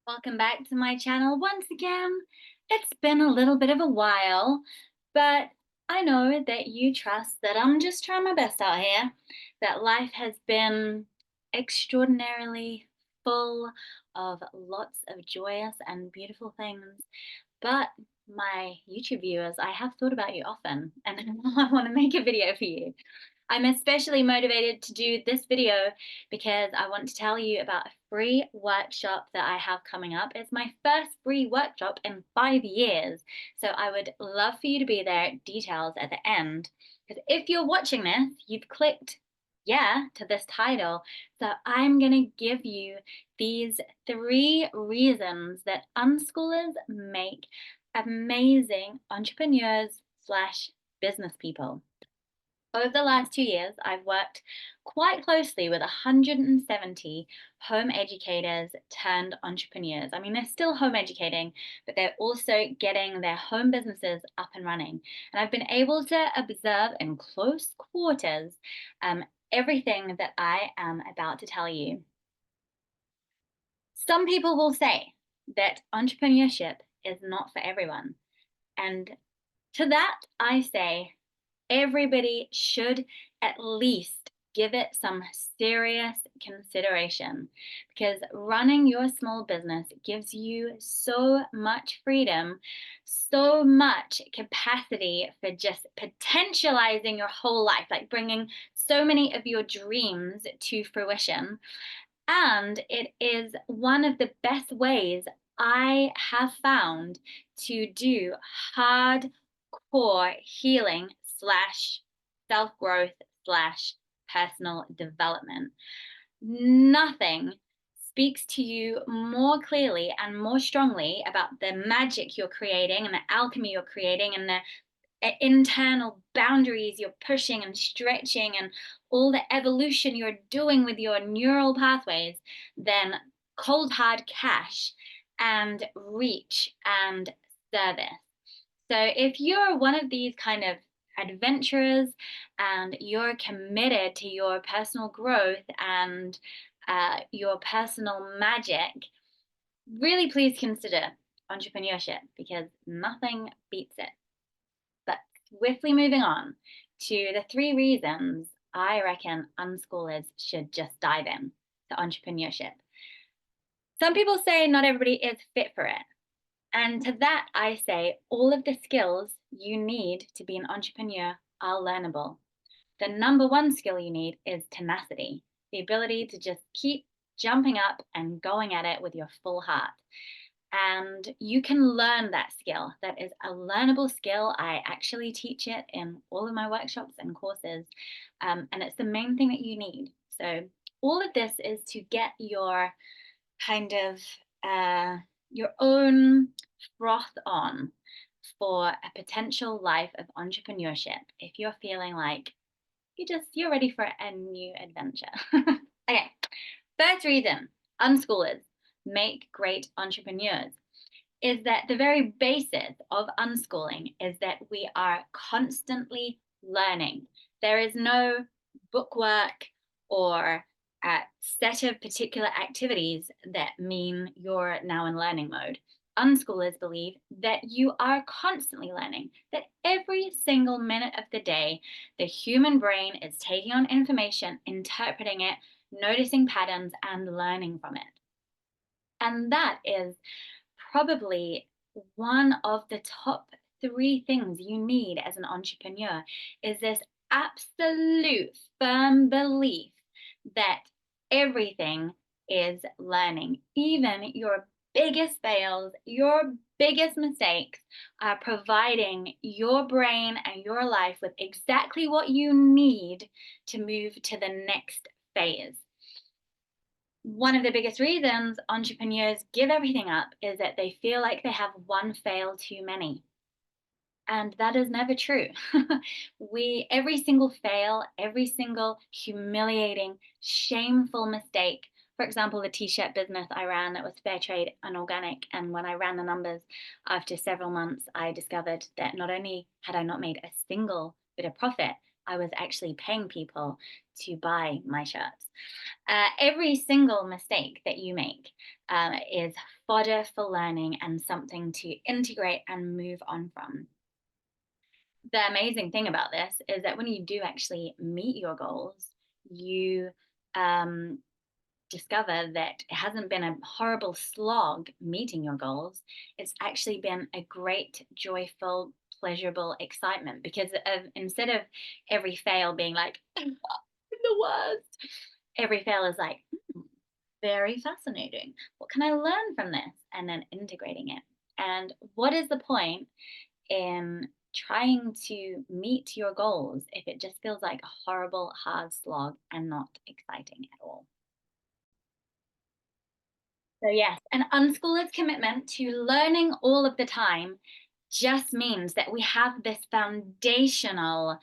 Welcome back to my channel once again. It's been a little bit of a while, but I know that you trust that I'm just trying my best out here, that life has been extraordinarily full of lots of joyous and beautiful things. But my YouTube viewers, I have thought about you often, and I want to make a video for you. I'm especially motivated to do this video because I want to tell you about a free workshop that I have coming up. It's my first free workshop in 5 years. So I would love for you to be there, details at the end. Because if you're watching this, you've clicked yeah to this title. So I'm going to give you these 3 reasons that unschoolers make amazing entrepreneurs slash business people. Over the last 2 years, I've worked quite closely with 170 home educators turned entrepreneurs. I mean, they're still home educating, but they're also getting their home businesses up and running. And I've been able to observe in close quarters everything that I am about to tell you. Some people will say that entrepreneurship is not for everyone. And to that, I say everybody should at least give it some serious consideration because running your small business gives you so much freedom, so much capacity for just potentializing your whole life, like bringing so many of your dreams to fruition. And it is one of the best ways I have found to do hardcore healing slash self growth slash personal development. Nothing speaks to you more clearly and more strongly about the magic you're creating and the alchemy you're creating and the internal boundaries you're pushing and stretching and all the evolution you're doing with your neural pathways than cold hard cash and reach and service. So if you're one of these kind of adventurers and you're committed to your personal growth and your personal magic, really please consider entrepreneurship because nothing beats it. But swiftly moving on to the 3 reasons I reckon unschoolers should just dive in to entrepreneurship. Some people say not everybody is fit for it. And to that, I say all of the skills you need to be an entrepreneur are learnable. The number one skill you need is tenacity, the ability to just keep jumping up and going at it with your full heart. And you can learn that skill. That is a learnable skill. I actually teach it in all of my workshops and courses. And it's the main thing that you need. So, all of this is to get your kind of your own froth on for a potential life of entrepreneurship if you're feeling like you're ready for a new adventure. Okay, first reason unschoolers make great entrepreneurs is that the very basis of unschooling is that we are constantly learning. There is no bookwork or a set of particular activities that mean you're now in learning mode. Unschoolers believe that you are constantly learning, that every single minute of the day, the human brain is taking on information, interpreting it, noticing patterns, and learning from it. And that is probably one of the top 3 things you need as an entrepreneur is this absolute firm belief that everything is learning. Even your biggest fails, your biggest mistakes are providing your brain and your life with exactly what you need to move to the next phase. One of the biggest reasons entrepreneurs give everything up is that they feel like they have one fail too many. And that is never true. Every single fail, every single humiliating, shameful mistake. For example, the t-shirt business I ran that was fair trade and organic. And when I ran the numbers after several months, I discovered that not only had I not made a single bit of profit, I was actually paying people to buy my shirts. Every single mistake that you make is fodder for learning and something to integrate and move on from. The amazing thing about this is that when you do actually meet your goals, you um, discover that it hasn't been a horrible slog meeting your goals. It's actually been a great, joyful, pleasurable excitement because instead of every fail being like, I'm the worst, every fail is like, very fascinating. What can I learn from this? And then integrating it. And what is the point in trying to meet your goals if it just feels like a horrible, hard slog and not exciting at all? So, yes, an unschooler's commitment to learning all of the time just means that we have this foundational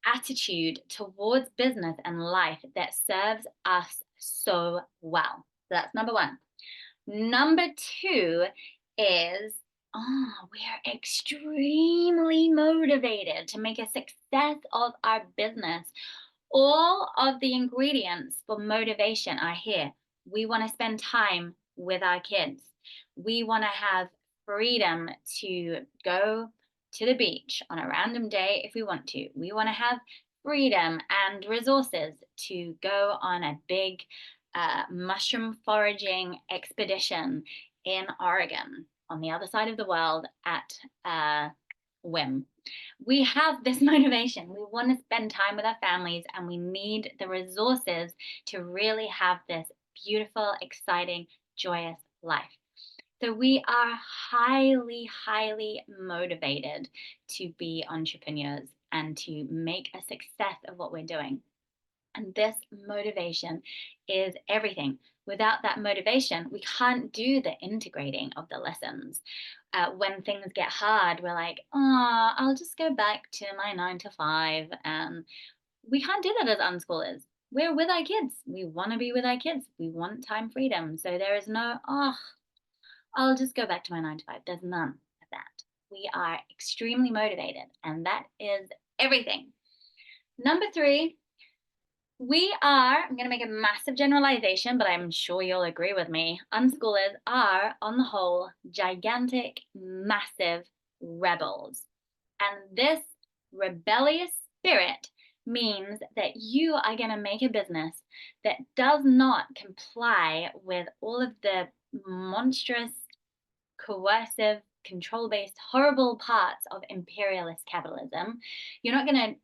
attitude towards business and life that serves us so well. So, that's number one. Number two is, we're extremely motivated to make a success of our business. All of the ingredients for motivation are here. We want to spend time with our kids. We want to have freedom to go to the beach on a random day if we want to. We want to have freedom and resources to go on a big mushroom foraging expedition in Oregon on the other side of the world at whim. We have this motivation. We want to spend time with our families and we need the resources to really have this beautiful, exciting, joyous life. So we are highly, highly motivated to be entrepreneurs and to make a success of what we're doing. And this motivation is everything. Without that motivation, we can't do the integrating of the lessons. When things get hard, we're like, oh, I'll just go back to my 9 to 5. And we can't do that as unschoolers. We're with our kids. We want to be with our kids. We want time freedom. So there is no, oh, I'll just go back to my 9 to 5. There's none of that. We are extremely motivated, and that is everything. Number three, I'm going to make a massive generalization, but I'm sure you'll agree with me. Unschoolers are, on the whole, gigantic, massive rebels. And this rebellious spirit means that you are going to make a business that does not comply with all of the monstrous, coercive, control-based, horrible parts of imperialist capitalism. You're not going to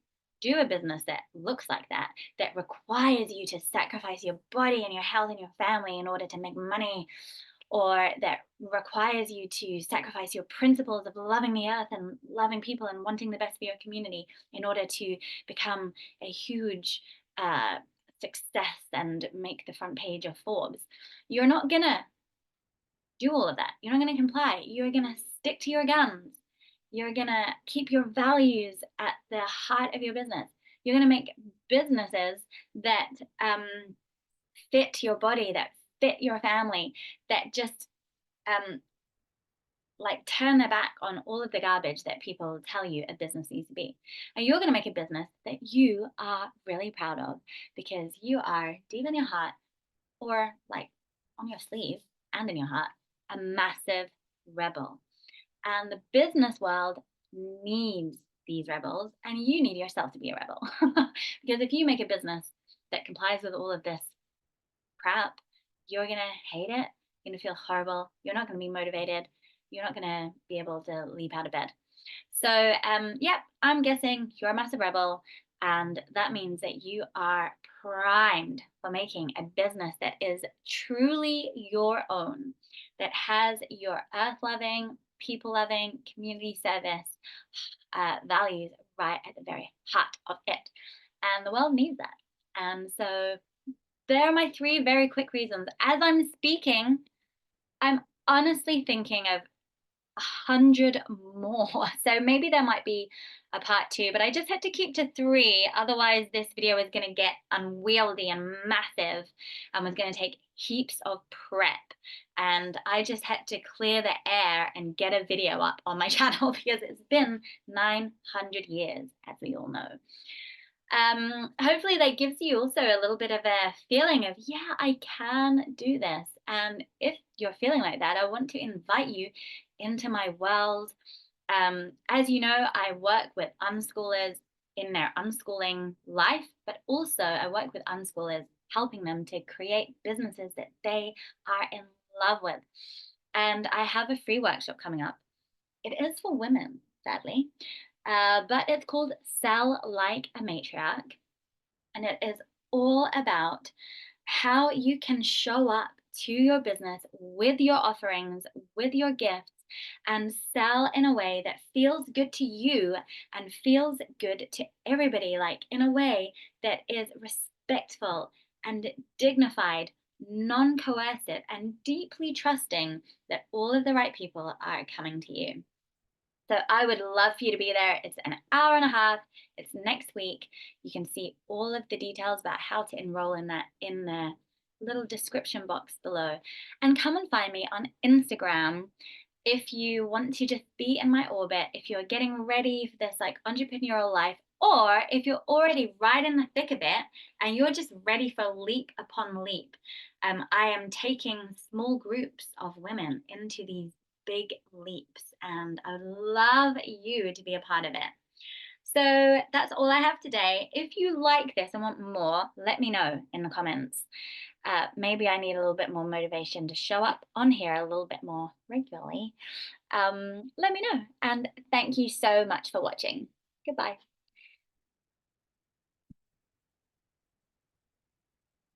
do a business that looks like that requires you to sacrifice your body and your health and your family in order to make money, or that requires you to sacrifice your principles of loving the earth and loving people and wanting the best for your community in order to become a huge success and make the front page of Forbes. You're not gonna do all of that. You're not going to comply. You're going to stick to your guns. You're going to keep your values at the heart of your business. You're going to make businesses that fit your body, that fit your family, that just like turn their back on all of the garbage that people tell you a business needs to be. And you're going to make a business that you are really proud of because you are deep in your heart, or like on your sleeve and in your heart, a massive rebel. And the business world needs these rebels, and you need yourself to be a rebel. Because if you make a business that complies with all of this crap, you're going to hate it. You're going to feel horrible. You're not going to be motivated. You're not going to be able to leap out of bed. So, yeah, I'm guessing you're a massive rebel. And that means that you are primed for making a business that is truly your own, that has your earth loving, people loving, community service values right at the very heart of it. And the world needs that. And so there are my three very quick reasons. As I'm speaking, I'm honestly thinking of 100 more. So maybe there might be a part 2, but I just had to keep to 3. Otherwise, this video is going to get unwieldy and massive and was going to take heaps of prep. And I just had to clear the air and get a video up on my channel because it's been 900 years, as we all know. Hopefully that gives you also a little bit of a feeling of, yeah, I can do this. And if you're feeling like that, I want to invite you into my world. As you know, I work with unschoolers in their unschooling life, but also I work with unschoolers helping them to create businesses that they are in love with. And I have a free workshop coming up. It is for women, sadly, but it's called Sell Like a Matriarch. And it is all about how you can show up to your business with your offerings, with your gifts, and sell in a way that feels good to you and feels good to everybody, like in a way that is respectful and dignified, non coercive, and deeply trusting that all of the right people are coming to you. So I would love for you to be there. It's an hour and a half. It's next week. You can see all of the details about how to enroll in that in the little description box below. And come and find me on Instagram if you want to just be in my orbit, if you're getting ready for this like entrepreneurial life, or if you're already right in the thick of it and you're just ready for leap upon leap. I am taking small groups of women into these big leaps, and I would love you to be a part of it. So that's all I have today. If you like this and want more, let me know in the comments. Maybe I need a little bit more motivation to show up on here a little bit more regularly. Let me know. And thank you so much for watching. Goodbye.